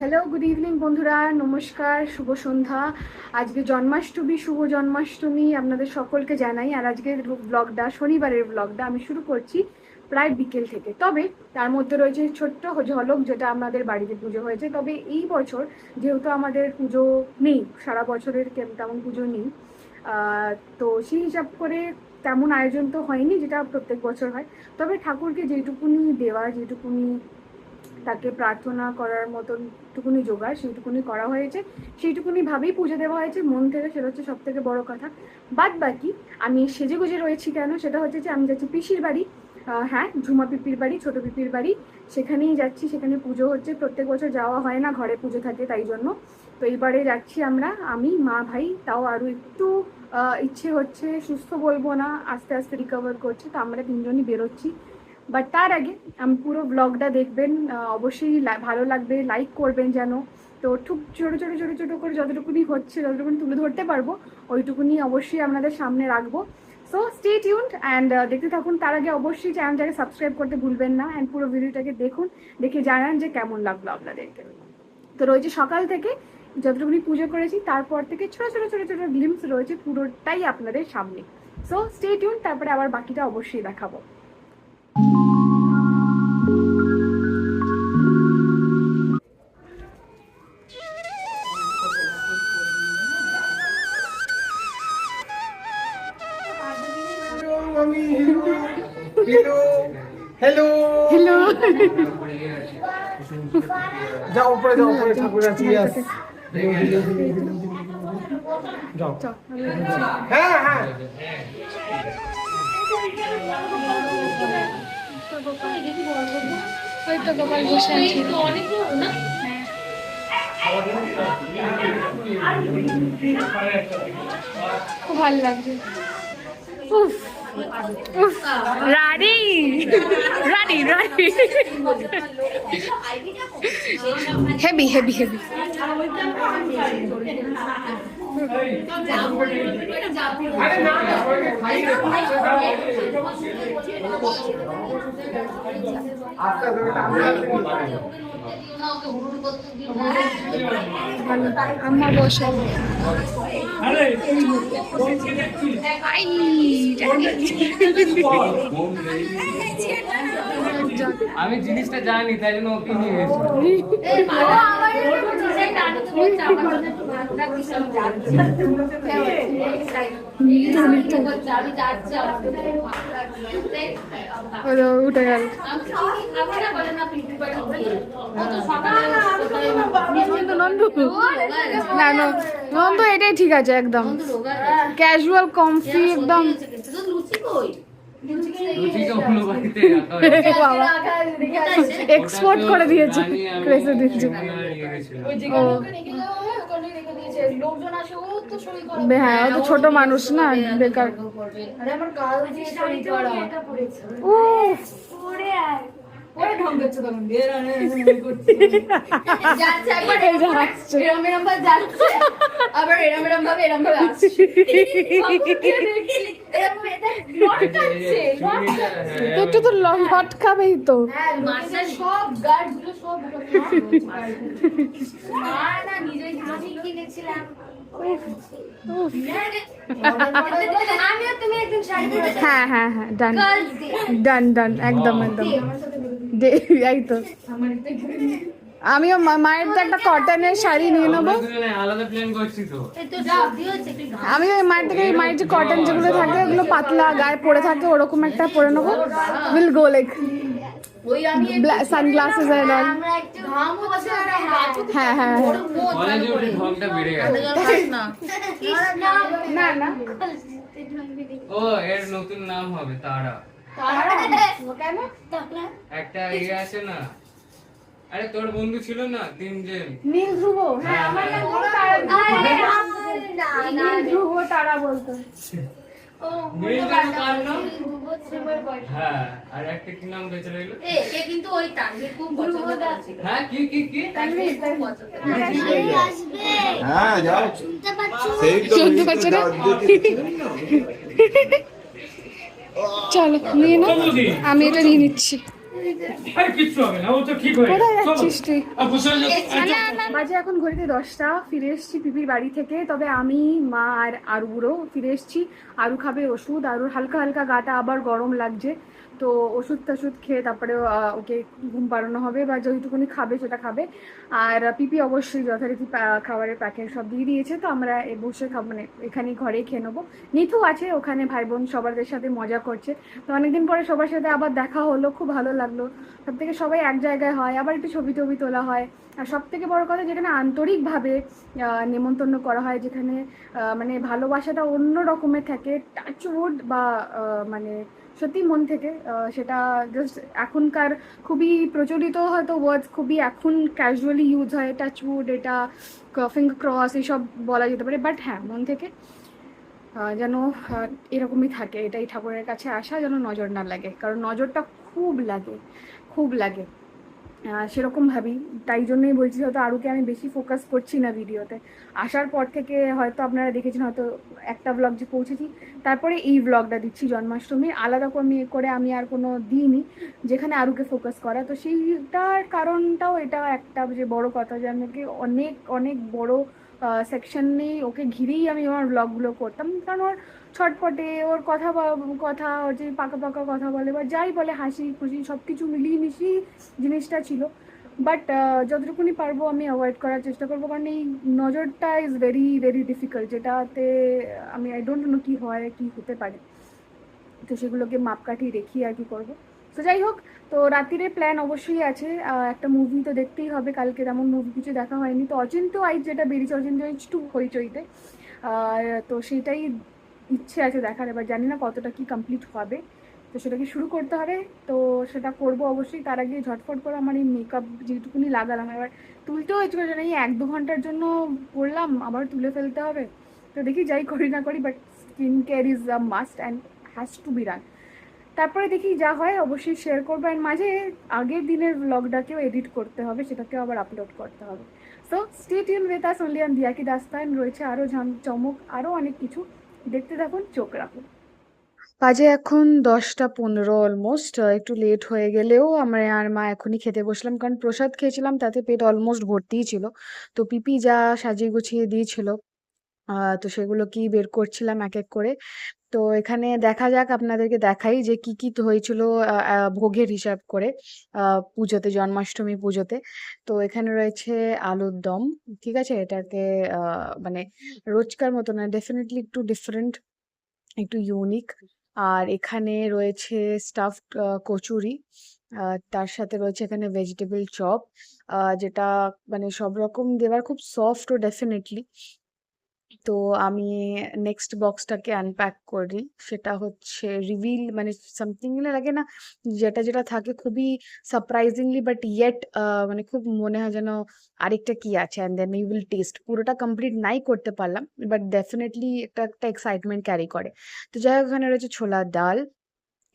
Hello, good evening বন্ধুরা, নমস্কার, শুভ সন্ধ্যা। আজকে জন্মাষ্টমী, শুভ জন্মাষ্টমী আপনাদের সকলকে জানাই। আর আজকের ব্লগটা, শনিবারের ব্লগটা আমি শুরু করছি প্রায় বিকেল থেকে। তবে তার মধ্যে রয়েছে ছোট্ট ঝলক, যেটা আমাদের বাড়িতে পুজো হয়েছে। তবে এই বছর যেহেতু আমাদের পুজো নেই, সারা বছরের তেমন পুজো নেই, তো সেই হিসাব করে তেমন আয়োজন তো হয়নি, যেটা প্রত্যেক বছর হয়। তবে ঠাকুরকে যেটুকুনি দেওয়া, যেটুকুনি তাকে প্রার্থনা করার মতন টুকুনি জোগাড়, সেইটুকুনি করা হয়েছে, সেইটুকুনি ভাবেই পুজো দেওয়া হয়েছে মন থেকে। সেটা হচ্ছে সব থেকে বড় কথা। বাদ বাকি আমি সেজে গুজে রয়েছি কেন, সেটা হচ্ছে যে আমি যাচ্ছি পিসির বাড়ি। হ্যাঁ, ঝুমা পিপির বাড়ি, ছোটো পিপির বাড়ি। সেখানেই যাচ্ছি, সেখানে পুজো হচ্ছে। প্রত্যেক বছর যাওয়া হয় না, ঘরে পুজো থাকে, তাই জন্য। তো এইবারে যাচ্ছি আমরা, আমি, মা, ভাই। তাও আরও একটু ইচ্ছে হচ্ছে, সুস্থ বলবো না, আস্তে আস্তে রিকভার করছে, তো আমরা তিনজনই বেরোচ্ছি। বাট তার আগে আমি পুরো ব্লগটা দেখবেন, অবশ্যই ভালো লাগবে, লাইক করবেন যেন। তো খুব ছোটো ছোটো ছোটো ছোটো করে যতটুকুনি হচ্ছে, যতটুকুনি তুলে ধরতে পারবো, ওইটুকুনি অবশ্যই আপনাদের সামনে রাখবো। সো স্টে টিউনড অ্যান্ড দেখতে থাকুন। তার আগে অবশ্যই চ্যানেলটাকে সাবস্ক্রাইব করতে ভুলবেন না, অ্যান্ড পুরো ভিডিওটাকে দেখুন, দেখে জানান যে কেমন লাগলো আপনাদেরকে। তো রয়েছে সকাল থেকে যতটুকুনি পুজো করেছি, তারপর থেকে ছোটো ছোটো ছোটো ছোটো গ্লিমস রয়েছে, পুরোটাই আপনাদের সামনে। সো স্টে টিউনড, তারপরে আবার বাকিটা অবশ্যই দেখাবো। हेलो हेलो जाओ ऊपर ठाकुर আছে यस जाओ হ্যাঁ হ্যাঁ ওই তো গোপাল বসে আছে, খুব ভালো লাগছে। উফ উফ, রানী রানী রানী, হেভি হেভি হেভি। আম্মা বসে, আমি জিনিসটা জানি, তাই জন্য ওকে নিয়ে গেছি। উঠে গেল। না না, নন্দ এটাই ঠিক আছে, একদম ক্যাজুয়াল কমফি, একদম। এক্সপোর্ট করে দিয়েছে, ক্রেসে দিয়েছে। হ্যাঁ, ও তো ছোট মানুষ না, বেকার। একটু তো লটকাবেই তো। হ্যাঁ হ্যাঁ হ্যাঁ, ডান ডান ডান, একদম একদম। এই তো আমিও মায়ের তো একটা কটনের শাড়ি নিয়ে নেবো। আমি ওই মায়ের থেকে, মায়ের যে কটন যেগুলো থাকে, ওগুলো পাতলা গায়ে পরে থাকে, ওরকম একটা পরে নেবো। Will go like sunglasses and all. হ্যাঁ হ্যাঁ হ্যাঁ, না না, ও এর নতুন নাম হবে তারা। কেন? একটা ইয়ে আছে না, আরে তোর বন্ধু ছিল না তিনজন, নীল ধ্রুব। হ্যাঁ, আমার নাম তারা, নীল ধ্রুব তারা বলতো। হ্যাঁ, আর একটা কি নাম বেঁচে রইলো? কিন্তু ওই তানভীর খুব পছন্দ আছে। হ্যাঁ, কি কি কি তানভীর, হ্যাঁ যাও সেই তো শুনতে পাচ্ছ না? চলো নিয়ে নাও, আমি এটা নিয়ে নিচ্ছি। আরে কিচ্ছু হবে না, ও তো ঠিক হয়ে কোথায় যাবে। চলো। যাচ্ছিস তুই? আর বসে যাও। বাজে এখন ঘড়িতে 10টা। ফিরে এসেছি পিপির বাড়ি থেকে, তবে আমি, মা আর আরুরও ফিরে এসেছি। আরু খাবে ওষুধ, আরুর হালকা হালকা গাটা আবার গরম লাগছে, তো ওষুধ টষুধ খেয়ে তারপরে ওকে ঘুম পাড়ানো হবে, বা যেটুকুনি খাবে সেটা খাবে। আর পিপি অবশ্যই যথারীতি খাবারের প্যাকেট সব দিয়ে দিয়েছে, তো আমরা বসে মানে এখানেই ঘরেই খেয়ে নেবো। নিথু আছে ওখানে, ভাই বোন সবার সাথে মজা করছে। তো অনেকদিন পরে সবার সাথে আবার দেখা হলো, খুব ভালো লাগলো। সব থেকে সবাই এক জায়গায় হয়, আবার একটু ছবি টবি তোলা হয়। আর সব থেকে বড় কথা, যেখানে আন্তরিকভাবে নেমন্তন্ন করা হয়, যেখানে মানে ভালোবাসাটা অন্য রকমের থাকে, টাচউড বা মানে সত্যি মন থেকে, সেটা জাস্ট এখনকার খুবই প্রচলিত হয়তো ওয়ার্ডস, খুবই এখন ক্যাজুয়ালি ইউজ হয়, টাচউড, এটা ফিঙ্গার ক্রস, এইসব বলা যেতে পারে, বাট হ্যাঁ মন থেকে যেন এরকমই থাকে। এটাই ঠাকুরের কাছে আসা, যেন নজর না লাগে, কারণ নজরটা খুব লাগে, খুব লাগে। সেরকম ভাবি, তাই জন্যই বলছি হয়তো আরুকে আমি বেশি ফোকাস করছি না ভিডিওতে। আসার পর থেকে হয়তো আপনারা দেখেছেন, হয়তো একটা ব্লগ যে পৌঁছেছি, তারপরে এই ব্লগটা দিচ্ছি জন্মাষ্টমীর, আলাদা করে আমি আর কোনো দিইনি যেখানে আরুকে ফোকাস করা। তো সেইটার কারণটাও এটা একটা যে বড় কথা, যে আমাকে অনেক অনেক বড় সেকশন নেই ওকে ঘিরেই আমি আমার ব্লগগুলো করতাম, কারণ ওর ছটপটে, ওর কথা ওর যে পাকা পাকা কথা বলে, বা যাই বলে, হাসি খুশি সব কিছু মিলিয়ে মিশিয়ে জিনিসটা ছিল। বাট যতটুকুনি পারবো আমি অ্যাভয়েড করার চেষ্টা করবো, কারণ এই নজরটা ইজ ভেরি ভেরি ডিফিকাল্ট, যেটাতে আমি আই ডোন্ট নো কী হয়, কী হতে পারে। তো সেগুলোকে মাপকাঠি রেখি আর কি করবো। তো যাই হোক, তো রাত্রিরে প্ল্যান অবশ্যই আছে, একটা মুভি তো দেখতেই হবে, কালকে তেমন মুভি কিছু দেখা হয়নি, তো অচিন্ত আইচ যেটা বেরিয়েছে, অচিন্ত আইচ 2 হইচইতে, তো সেটাই ইচ্ছে আছে দেখার। এবার জানি না কতটা কি কমপ্লিট হবে, তো সেটাকে শুরু করতে হবে, তো সেটা করব অবশ্যই। তার আগে ঝটফট করে আমার এই মেকআপ যেটুকুনি লাগালাম, এবার তুলতেও ইচ্ছে করছে না, এই 1-2 ঘন্টার জন্য করলাম, আবার তুলে ফেলতে হবে। তো দেখি যাই করি না করি, but skin care is a must and has to B run. তারপরে দেখি যা হয় অবশ্যই শেয়ার করবো, অ্যান্ড মাঝে আগের দিনের ব্লগটাকেও এডিট করতে হবে, সেটাকেও আবার আপলোড করতে হবে। So stay tune with us only on দিয়া কি দাস্তান, রয়েছে আরও চমক, আরও অনেক কিছু, দেখতে থাকুন, চোখ রাখুন। বাজে এখন 10টা 15 অলমোস্ট, একটু লেট হয়ে গেলেও আমরা আর মা এখনই খেতে বসলাম, কারণ প্রসাদ খেয়েছিলাম, তাতে পেট অলমোস্ট ভর্তিই ছিল। তো পিপি যা সাজিয়ে গুছিয়ে দিয়েছিল, তো সেগুলো কি বের করছিলাম এক এক করে। তো এখানে দেখা যাক, আপনাদেরকে দেখাই যে কি কি হয়েছিল ভোগের হিসাব করে পুজোতে, জন্মাষ্টমী পুজোতে। তো এখানে রয়েছে আলুর দম, ঠিক আছে, এটাকে মানে রোজকার মতো না, ডেফিনেটলি একটু ডিফারেন্ট, একটু ইউনিক। আর এখানে রয়েছে স্টাফড কচুরি, তার সাথে রয়েছে এখানে ভেজিটেবল চপ, যেটা মানে সব রকম দেওয়ার, খুব সফট ও ডেফিনেটলি। তো আমি নেক্সট বক্সটাকে আনপ্যাক করি, সেটা হচ্ছে রিভিল, মানে সামথিং লাগে না, যেটা যেটা থাকে খুবই সারপ্রাইজিংলি, বাট ইয়েট মানে খুব মনে হয় যেন আরেকটা কি আছে, and then you will test. পুরোটা কমপ্লিট নাই করতে পারলাম, বাট ডেফিনেটলি একটা একটা এক্সাইটমেন্ট ক্যারি করে। তো যাই হোক, এখানে রয়েছে ছোলার ডাল,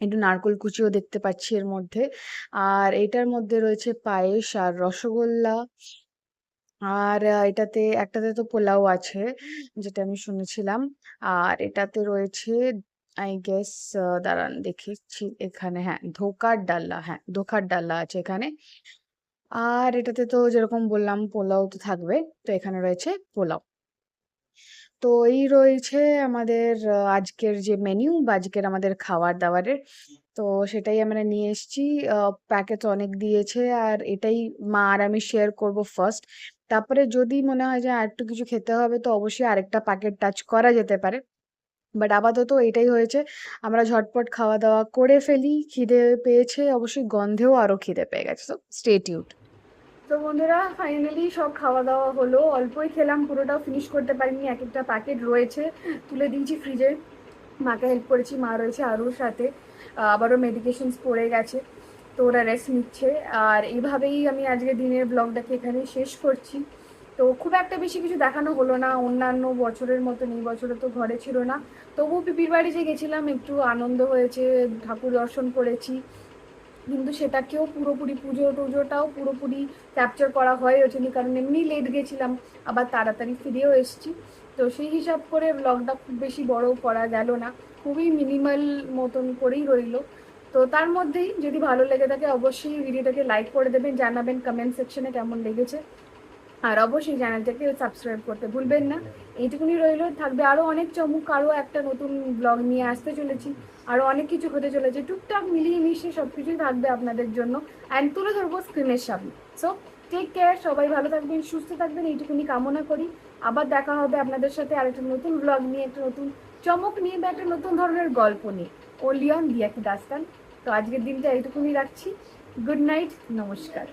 একটু নারকোল কুচিও দেখতে পাচ্ছি এর মধ্যে, আর এটার মধ্যে রয়েছে পায়েস আর রসগোল্লা, আর একটাতে তো পোলাও আছে, যেটা আমি শুনেছিলাম। আর এটাতে রয়েছে আই গেস, দাঁড়ান দেখেছি এখানে, হ্যাঁ ধোকার ডাল্লা আছে এখানে। আর এটাতে তো যেরকম বললাম পোলাও তো থাকবে, তো এখানে রয়েছে পোলাও। তো এই রয়েছে আমাদের আজকের যে মেনু, বা আজকের আমাদের খাবার দাবারের। তো সেটাই আমরা নিয়ে এসেছি, প্যাকেট অনেক দিয়েছে, আর এটাই মা আর আমি শেয়ার করব ফার্স্ট। তারপরে যদি মনে হয় যে আর একটু কিছু খেতে হবে, তো অবশ্যই আরেকটা প্যাকেট টাচ করা যেতে পারে, বাট আপাতত এটাই হয়েছে। আমরা ঝটপট খাওয়া দাওয়া করে ফেলি, খিদে পেয়েছে অবশ্যই, গন্ধেও আরো খিদে পেয়ে গেছে, তো স্টে টিউনড। তো বন্ধুরা, ফাইনালি সব খাওয়া দাওয়া হলো, অল্পই খেলাম, পুরোটাও ফিনিশ করতে পারিনি, এক একটা প্যাকেট রয়েছে, তুলে দিয়েছি ফ্রিজে, মাকে হেল্প করেছি, মা রয়েছে আরুর সাথে, আবারও মেডিকেশনস পড়ে গেছে, তো ওরা রেস্ট নিচ্ছে। আর এইভাবেই আমি আজকে দিনের ব্লগটাকে এখানে শেষ করছি। তো খুব একটা বেশি কিছু দেখানো হলো না, অন্যান্য বছরের মতন এই বছরে তো ঘরে ছিল না, তবুও পিপির বাড়ি যে গেছিলাম একটু আনন্দ হয়েছে, ঠাকুর দর্শন করেছি, কিন্তু সেটাকেও পুরোপুরি পুজোটাও পুরোপুরি ক্যাপচার করা হয়ে ওঠেনি, কারণ এমনি লেট গেছিলাম, আবার তাড়াতাড়ি ফিরেও এসেছি। তো সেই হিসাব করে ব্লগটা খুব বেশি বড় করা গেল না, খুবই মিনিমাল মতন করেই রইল। তো তার মধ্যেই যদি ভালো লেগে থাকে অবশ্যই ভিডিওটাকে লাইক করে দেবেন, জানাবেন কমেন্ট সেকশনে কেমন লেগেছে, আর অবশ্যই চ্যানেলটাকে সাবস্ক্রাইব করতে ভুলবেন না। এইটুকুনি রইল, থাকবে আরও অনেক চমক, আরও একটা নতুন ব্লগ নিয়ে আসতে চলেছি, আরও অনেক কিছু হতে চলেছে, টুকটাক মিলিয়ে মিশিয়ে সব কিছুই থাকবে আপনাদের জন্য অ্যান্ড তুলে ধরবো স্ক্রিনের সামনে। সো টেক কেয়ার, সবাই ভালো থাকবেন, সুস্থ থাকবেন, এইটুকুনি কামনা করি। আবার দেখা হবে আপনাদের সাথে আরেকটা নতুন ব্লগ নিয়ে, একটা নতুন চমক নিয়ে বা একটা নতুন ধরনের গল্প নিয়ে। ওলিয়ন দিয়া কি দাস্তান। তো আজকের দিনটা এইটুকুনি রাখছি। গুড নাইট, নমস্কার।